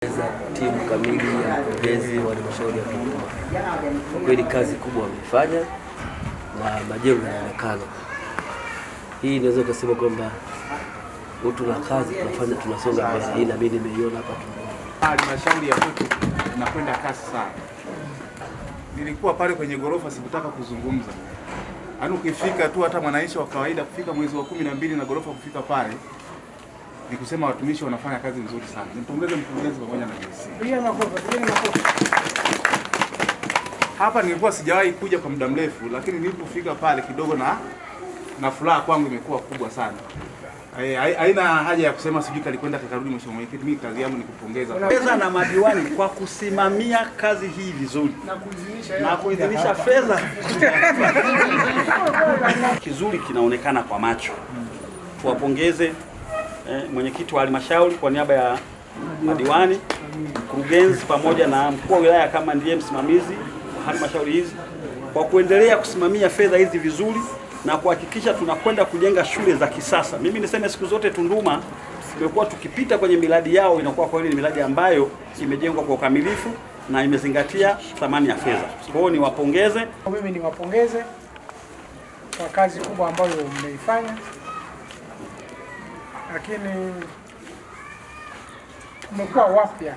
Timu kamili ya mkurugenzi wa halmashauri ya Tunduma. Kwa kweli kazi kubwa wamefanya na majengo yanaonekana. Hii inaweza kusema kwamba utu na kazi tunafanya, tunasonga mbele. Hii na mimi nimeiona hapa Tunduma. Halmashauri ya kwetu inakwenda kasi sana. Nilikuwa pale kwenye gorofa, sikutaka kuzungumza. Yaani ukifika tu, hata mwananchi wa kawaida kufika mwezi wa 12 na gorofa kufika pale, ni kusema watumishi wanafanya kazi nzuri sana. Nimpongeze mkurugenzi pamoja na DC. Hapa nilikuwa sijawahi kuja kwa muda mrefu, lakini nilipofika pale kidogo na furaha kwangu imekuwa kubwa sana. Haina haja ya kusema sijui kalikwenda kakarudi. Mheshimiwa Mwenyekiti, mimi kazi yangu ni kupongeza na madiwani kwa kusimamia kazi hii vizuri na kuidhinisha fedha kizuri kinaonekana kwa macho. Tuwapongeze mwenyekiti wa halmashauri kwa niaba ya madiwani, mkurugenzi pamoja na mkuu wa wilaya kama ndiye msimamizi wa halmashauri hizi kwa kuendelea kusimamia fedha hizi vizuri na kuhakikisha tunakwenda kujenga shule za kisasa. Mimi niseme siku zote Tunduma tumekuwa tukipita kwenye miradi yao, inakuwa kwa ile miradi ambayo imejengwa kwa ukamilifu na imezingatia thamani ya fedha. Kwa hiyo niwapongeze. Mimi niwapongeze kwa kazi kubwa ambayo mmeifanya, lakini tumekuwa wapya.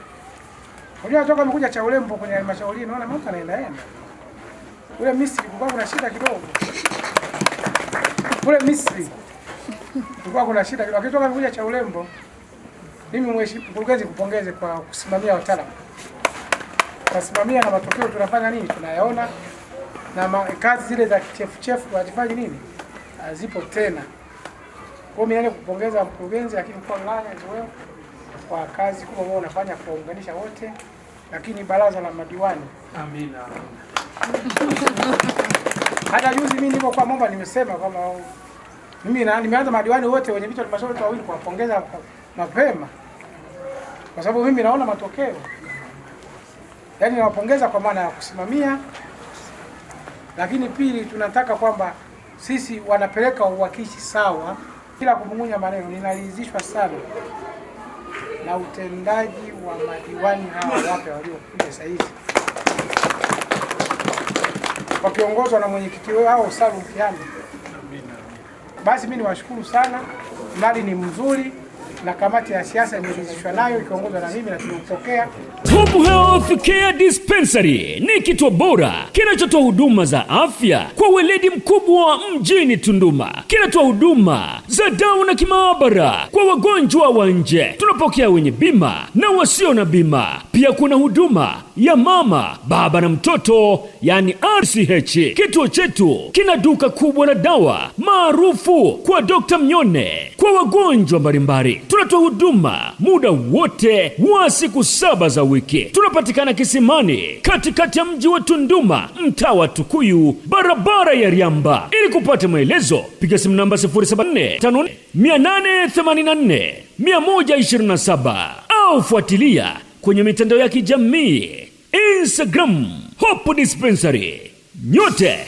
Unajua toka mkuja cha ulembo kwenye halmashauri, naona mambo yanaenda. Ule Misri kulikuwa kuna shida kidogo. Kule Misri kulikuwa kuna shida kidogo. Akitoka mkuja cha ulembo, mimi mkurugenzi kupongeze kwa kusimamia wataalamu. Kusimamia na matokeo tunafanya nini? Tunayaona na kazi zile za kichefu wajifanye nini? Zipo tena. Kwa mimi kupongeza mkurugenzi, lakini kwa nganya wewe kwa kazi kubwa ambayo unafanya kuunganisha wote, lakini baraza la madiwani. Amina. Hata juzi mimi niko kwa mambo nimesema kwamba mimi nimeanza madiwani wote wenye vichwa vya halmashauri wawili kuwapongeza mapema. Kwa sababu mimi naona matokeo. Yaani nawapongeza kwa maana ya kusimamia, lakini pili tunataka kwamba sisi wanapeleka uwakishi sawa bila kumung'unya maneno. Ninaridhishwa sana na utendaji wa madiwani hawa wapya waliokuja sasa hivi wakiongozwa na mwenyekiti wao Salum Kiambi. Basi mimi niwashukuru sana, mali ni mzuri na kamati ya siasa imeridhishwa nayo ikiongozwa na mimi na tunampokea. Top Health Care Dispensary ni kituo bora kinachotoa huduma za afya kwa weledi mkubwa mjini Tunduma. Kinatoa huduma za dawa na kimaabara kwa wagonjwa wa nje. Tunapokea wenye bima na wasio na bima. Pia kuna huduma ya mama, baba na mtoto, yani RCH. Kituo chetu kina duka kubwa la dawa maarufu kwa Dr. Mnyone kwa wagonjwa mbalimbali. Tunatoa huduma muda wote wa siku 7 za wiki. Tunapatikana Kisimani, katikati ya mji wa Tunduma, mtaa wa Tukuyu, barabara ya Riamba. Ili kupata maelezo, piga simu namba 0745884127 au fuatilia kwenye mitandao ya kijamii Instagram Hope Dispensary. Nyote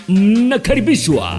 mnakaribishwa.